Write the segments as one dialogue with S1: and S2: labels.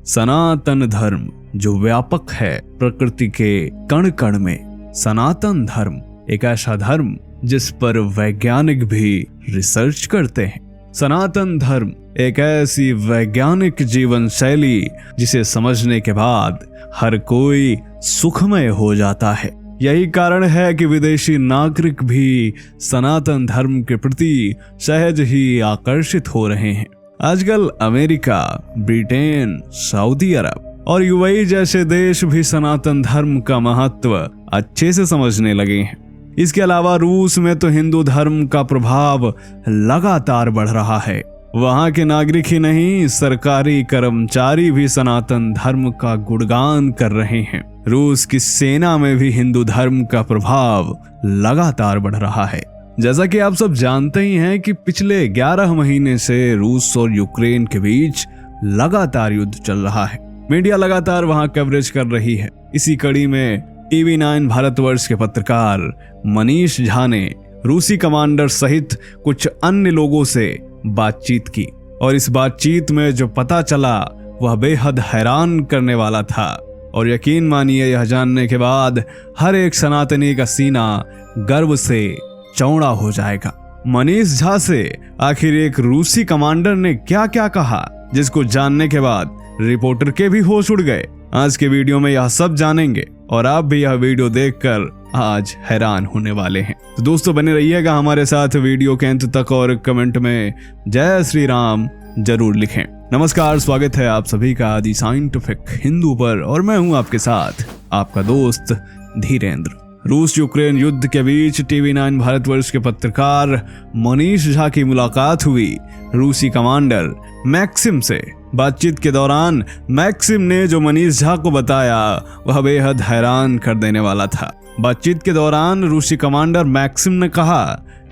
S1: सनातन धर्म जो व्यापक है प्रकृति के कण कण में। सनातन धर्म एक ऐसा धर्म जिस पर वैज्ञानिक भी रिसर्च करते हैं। सनातन धर्म एक ऐसी वैज्ञानिक जीवन शैली जिसे समझने के बाद हर कोई सुखमय हो जाता है। यही कारण है कि विदेशी नागरिक भी सनातन धर्म के प्रति सहज ही आकर्षित हो रहे हैं। आजकल अमेरिका, ब्रिटेन, सऊदी अरब और यूएई जैसे देश भी सनातन धर्म का महत्व अच्छे से समझने लगे हैं। इसके अलावा रूस में तो हिंदू धर्म का प्रभाव लगातार बढ़ रहा है। वहां के नागरिक ही नहीं, सरकारी कर्मचारी भी सनातन धर्म का गुणगान कर रहे हैं। रूस की सेना में भी हिंदू धर्म का प्रभाव लगातार बढ़ रहा है। जैसा कि आप सब जानते ही हैं कि पिछले 11 महीने से रूस और यूक्रेन के बीच लगातार युद्ध चल रहा है। मीडिया लगातार वहां कवरेज कर रही है। इसी कड़ी में TV9 भारतवर्ष के पत्रकार मनीष झा ने रूसी कमांडर सहित कुछ अन्य लोगों से बातचीत की और इस बातचीत में जो पता चला वह बेहद हैरान करने वाला था। और यकीन मानिए, यह जानने के बाद हर एक सनातनी का सीना गर्व से चौड़ा हो जाएगा। मनीष झा से आखिर एक रूसी कमांडर ने क्या क्या कहा, जिसको जानने के बाद रिपोर्टर के भी होश उड़ गए। आज के वीडियो में यह सब जानेंगे और आप भी यह वीडियो देखकर आज हैरान होने वाले हैं। तो दोस्तों बने रहिएगा हमारे साथ वीडियो के अंत तक और कमेंट में जय श्री राम जरूर लिखें। नमस्कार, स्वागत है आप सभी का आदि साइंटिफिक हिंदू पर और मैं हूं आपके साथ आपका दोस्त धीरेन्द्र। रूस यूक्रेन युद्ध के बीच TV9 भारतवर्ष के पत्रकार मनीष झा की मुलाकात हुई रूसी कमांडर मैक्सिम से। बातचीत के दौरान मैक्सिम ने जो मनीष झा को बताया वह बेहद हैरान कर देने वाला था। बातचीत के दौरान रूसी कमांडर मैक्सिम ने कहा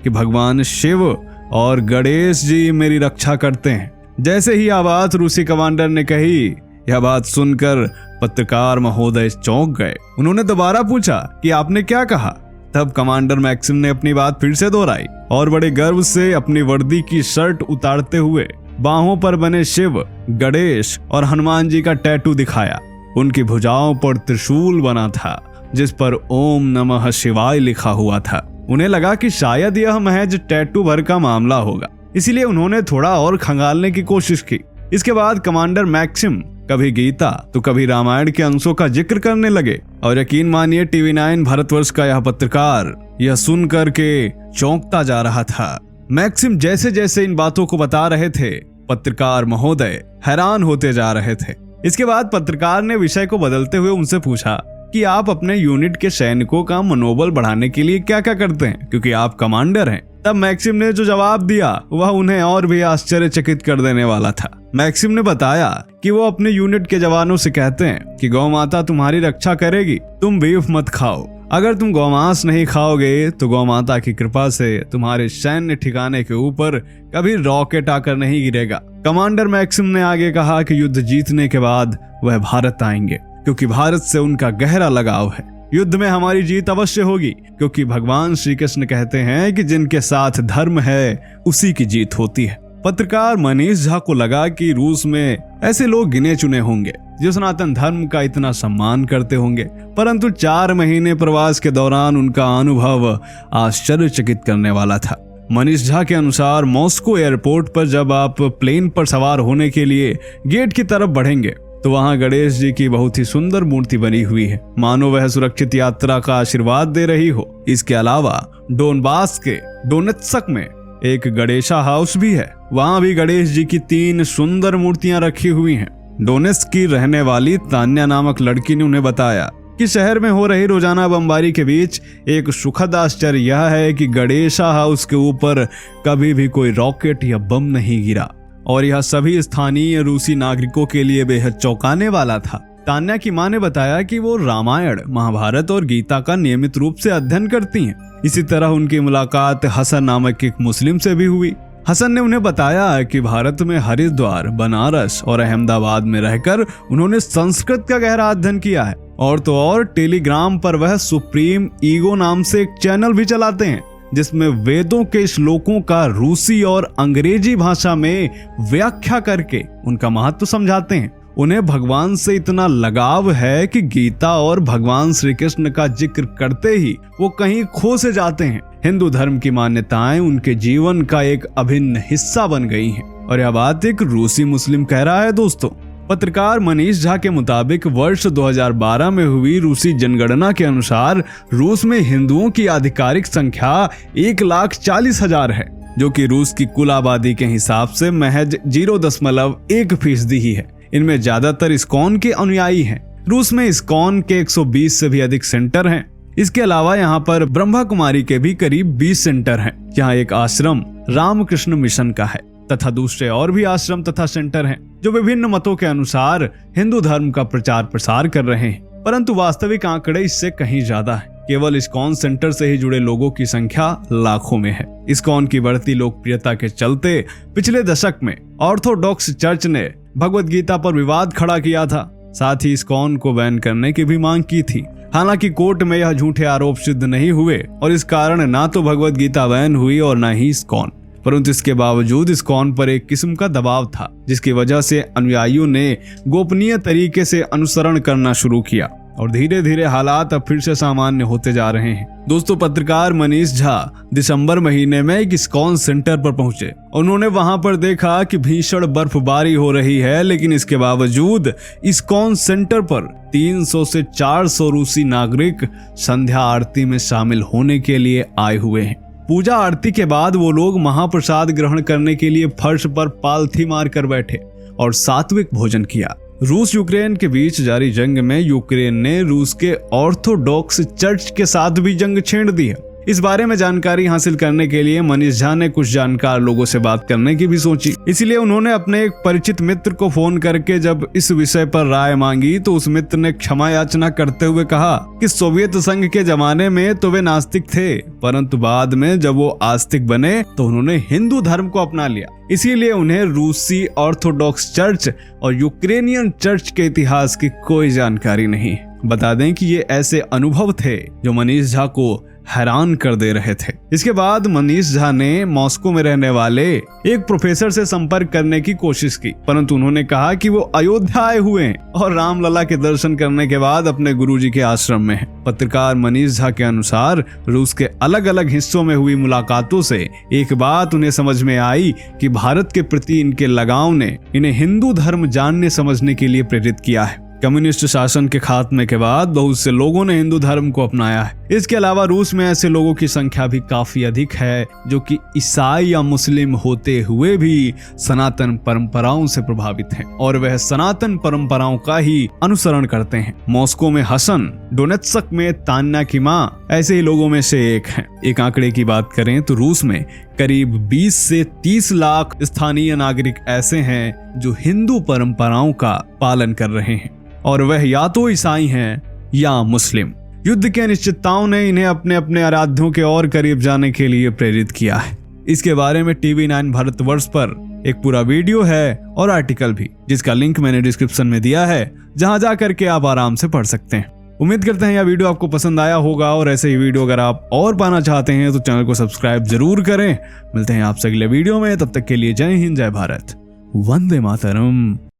S1: कि भगवान शिव और गणेश जी मेरी रक्षा करते हैं। जैसे ही यह बात रूसी कमांडर ने कही, यह बात सुनकर पत्रकार महोदय चौंक गए। उन्होंने दोबारा पूछा कि आपने क्या कहा। तब कमांडर मैक्सिम ने अपनी बात फिर से दोहराई और बड़े गर्व से अपनी वर्दी की शर्ट उतारते हुए बाहों पर बने शिव, गणेश और हनुमान जी का टैटू दिखाया। उनकी भुजाओं पर त्रिशूल बना था जिस पर ओम नमः शिवाय लिखा हुआ था। उन्हें लगा कि शायद यह महज टैटू भर का मामला होगा, इसीलिए उन्होंने थोड़ा और खंगालने की कोशिश की। इसके बाद कमांडर मैक्सिम कभी गीता तो कभी रामायण के अंशों का जिक्र करने लगे और यकीन मानिए TV9 भारतवर्ष का यह पत्रकार यह सुनकर के चौंकता जा रहा था। मैक्सिम जैसे जैसे इन बातों को बता रहे थे, पत्रकार महोदय हैरान होते जा रहे थे। इसके बाद पत्रकार ने विषय को बदलते हुए उनसे पूछा कि आप अपने यूनिट के सैनिकों का मनोबल बढ़ाने के लिए क्या क्या करते हैं, क्योंकि आप कमांडर हैं। तब मैक्सिम ने जो जवाब दिया वह उन्हें और भी आश्चर्यचकित कर देने वाला था। मैक्सिम ने बताया कि वो अपने यूनिट के जवानों से कहते हैं कि गौ माता तुम्हारी रक्षा करेगी, तुम बीफ मत खाओ। अगर तुम गौमांस नहीं खाओगे तो गौ माता की कृपा से तुम्हारे सैन्य ठिकाने के ऊपर कभी रॉकेट आकर नहीं गिरेगा। कमांडर मैक्सिम ने आगे कहा कि युद्ध जीतने के बाद वह भारत आएंगे, क्योंकि भारत से उनका गहरा लगाव है। युद्ध में हमारी जीत अवश्य होगी, क्योंकि भगवान श्री कृष्ण कहते हैं कि जिनके साथ धर्म है उसी की जीत होती है। पत्रकार मनीष झा को लगा कि रूस में ऐसे लोग गिने चुने होंगे जो सनातन धर्म का इतना सम्मान करते होंगे, परंतु 4 महीने प्रवास के दौरान उनका अनुभव आश्चर्यचकित करने वाला था। मनीष झा के अनुसार मॉस्को एयरपोर्ट पर जब आप प्लेन पर सवार होने के लिए गेट की तरफ बढ़ेंगे तो वहां गणेश जी की बहुत ही सुंदर मूर्ति बनी हुई है, मानो वह सुरक्षित यात्रा का आशीर्वाद दे रही हो। इसके अलावा डोनबास के डोनेत्स्क में एक गणेशा हाउस भी है, वहां भी गणेश जी की 3 सुंदर मूर्तियां रखी हुई हैं। डोनेत्स्क की रहने वाली तान्या नामक लड़की ने उन्हें बताया कि शहर में हो रही रोजाना बमबारी के बीच एक सुखद आश्चर्य यह है कि गणेशा हाउस के ऊपर कभी भी कोई रॉकेट या बम नहीं गिरा और यह सभी स्थानीय रूसी नागरिकों के लिए बेहद चौंकाने वाला था। तान्या की मां ने बताया कि वो रामायण, महाभारत और गीता का नियमित रूप से अध्ययन करती हैं। इसी तरह उनकी मुलाकात हसन नामक एक मुस्लिम से भी हुई। हसन ने उन्हें बताया कि भारत में हरिद्वार, बनारस और अहमदाबाद में रहकर उन्होंने संस्कृत का गहरा अध्ययन किया है और तो और टेलीग्राम पर वह सुप्रीम ईगो नाम से एक चैनल भी चलाते हैं जिसमें वेदों के श्लोकों का रूसी और अंग्रेजी भाषा में व्याख्या करके उनका महत्व समझाते हैं। उन्हें भगवान से इतना लगाव है कि गीता और भगवान श्री कृष्ण का जिक्र करते ही वो कहीं खो से जाते हैं। हिंदू धर्म की मान्यताएं उनके जीवन का एक अभिन्न हिस्सा बन गई हैं। और यह बात एक रूसी मुस्लिम कह रहा है दोस्तों। पत्रकार मनीष झा के मुताबिक वर्ष 2012 में हुई रूसी जनगणना के अनुसार रूस में हिंदुओं की आधिकारिक संख्या 1,40,000 है, जो कि रूस की कुल आबादी के हिसाब से महज 0.1% ही है। इनमें ज्यादातर इस्कॉन के अनुयायी हैं। रूस में इस्कॉन के 120 से भी अधिक सेंटर हैं। इसके अलावा यहाँ पर ब्रह्मा कुमारी के भी करीब 20 सेंटर हैं। यहाँ एक आश्रम रामकृष्ण मिशन का है तथा दूसरे और भी आश्रम तथा सेंटर हैं जो विभिन्न मतों के अनुसार हिंदू धर्म का प्रचार प्रसार कर रहे हैं, परंतु वास्तविक आंकड़े इससे कहीं ज्यादा है। केवल इस्कॉन सेंटर से ही जुड़े लोगों की संख्या लाखों में है। इस्कॉन की बढ़ती लोकप्रियता के चलते पिछले दशक में ऑर्थोडॉक्स चर्च ने भगवत गीता पर विवाद खड़ा किया था। साथ ही इस्कॉन को बैन करने की भी मांग की थी। हालांकि कोर्ट में यह झूठे आरोप सिद्ध नहीं हुए और इस कारण ना तो भगवत गीता बैन हुई और न ही इस्कॉन, परंतु इसके बावजूद इस्कॉन पर एक किस्म का दबाव था, जिसकी वजह से अनुयायियों ने गोपनीय तरीके से अनुसरण करना शुरू किया और धीरे धीरे हालात अब फिर से सामान्य होते जा रहे हैं। दोस्तों, पत्रकार मनीष झा दिसंबर महीने में एक इस्कॉन सेंटर पर पहुंचे। उन्होंने वहां पर देखा कि भीषण बर्फबारी हो रही है, लेकिन इसके बावजूद इस्कॉन सेंटर पर 300 से 400 रूसी नागरिक संध्या आरती में शामिल होने के लिए आए हुए हैं। पूजा आरती के बाद वो लोग महाप्रसाद ग्रहण करने के लिए फर्श पर पालथी मार कर बैठे और सात्विक भोजन किया। रूस यूक्रेन के बीच जारी जंग में यूक्रेन ने रूस के ऑर्थोडॉक्स चर्च के साथ भी जंग छेड़ दी है। इस बारे में जानकारी हासिल करने के लिए मनीष झा ने कुछ जानकार लोगों से बात करने की भी सोची। इसलिए उन्होंने अपने एक परिचित मित्र को फोन करके जब इस विषय पर राय मांगी तो उस मित्र ने क्षमा याचना करते हुए कहा कि सोवियत संघ के जमाने में तो वे नास्तिक थे, परंतु बाद में जब वो आस्तिक बने तो उन्होंने हिंदू धर्म को अपना लिया। इसीलिए उन्हें रूसी ऑर्थोडॉक्स चर्च और यूक्रेनियन चर्च के इतिहास की कोई जानकारी नहीं। बता दें कि ये ऐसे अनुभव थे जो मनीष झा को हैरान कर दे रहे थे। इसके बाद मनीष झा ने मॉस्को में रहने वाले एक प्रोफेसर से संपर्क करने की कोशिश की, परंतु उन्होंने कहा कि वो अयोध्या आए हुए हैं और रामलला के दर्शन करने के बाद अपने गुरुजी के आश्रम में हैं। पत्रकार मनीष झा के अनुसार रूस के अलग अलग हिस्सों में हुई मुलाकातों से एक बात उन्हें समझ में आई कि भारत के प्रति इनके लगाव ने इन्हें हिंदू धर्म जानने समझने के लिए प्रेरित किया है। कम्युनिस्ट शासन के खात्मे के बाद बहुत से लोगों ने हिंदू धर्म को अपनाया है। इसके अलावा रूस में ऐसे लोगों की संख्या भी काफी अधिक है जो कि ईसाई या मुस्लिम होते हुए भी सनातन परंपराओं से प्रभावित हैं और वह सनातन परंपराओं का ही अनुसरण करते हैं। मॉस्को में हसन, डोनेत्स्क में तान्या की माँ ऐसे ही लोगों में से एक हैं। एक आंकड़े की बात करें तो रूस में करीब 20 से 30 लाख स्थानीय नागरिक ऐसे हैं जो हिंदू परंपराओं का पालन कर रहे हैं और वह या तो ईसाई हैं या मुस्लिम। युद्ध की अनिश्चितताओं ने इन्हें अपने अपने आराध्यों के और करीब जाने के लिए प्रेरित किया है। इसके बारे में TV9 भारतवर्ष पर एक पूरा वीडियो है और आर्टिकल भी, जिसका लिंक मैंने डिस्क्रिप्शन में दिया है, जहां जा करके आप आराम से पढ़ सकते हैं। उम्मीद करते हैं यह वीडियो आपको पसंद आया होगा और ऐसे ही वीडियो अगर आप और पाना चाहते हैं तो चैनल को सब्सक्राइब जरूर करें। मिलते हैं आपसे अगले वीडियो में, तब तक के लिए जय हिंद, जय भारत, वंदे मातरम।